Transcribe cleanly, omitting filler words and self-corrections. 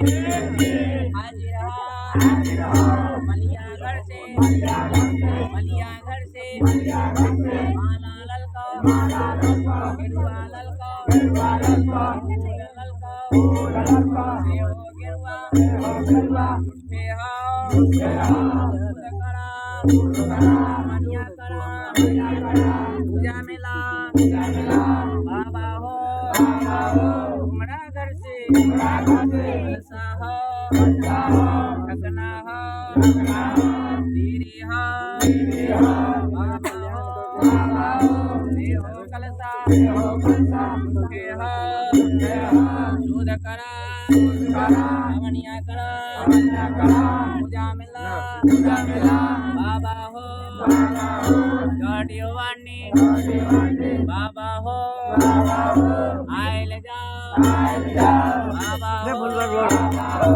हाजिर हो मलिया घर से माला ललका गिरुआ ललका फूल ललका सेहो गिरुआ उठे हो मनिया करा पूजा मिला बाबा हो उमड़ा घर से कलसा हो ठकना हो दीरी हो बाबा हो देहो कलसा उठे हो शोध करा रमणिया करा पूजा मिला बाबा हो गाड़ियों वाणी बाबा हो आयल जा बाबा हो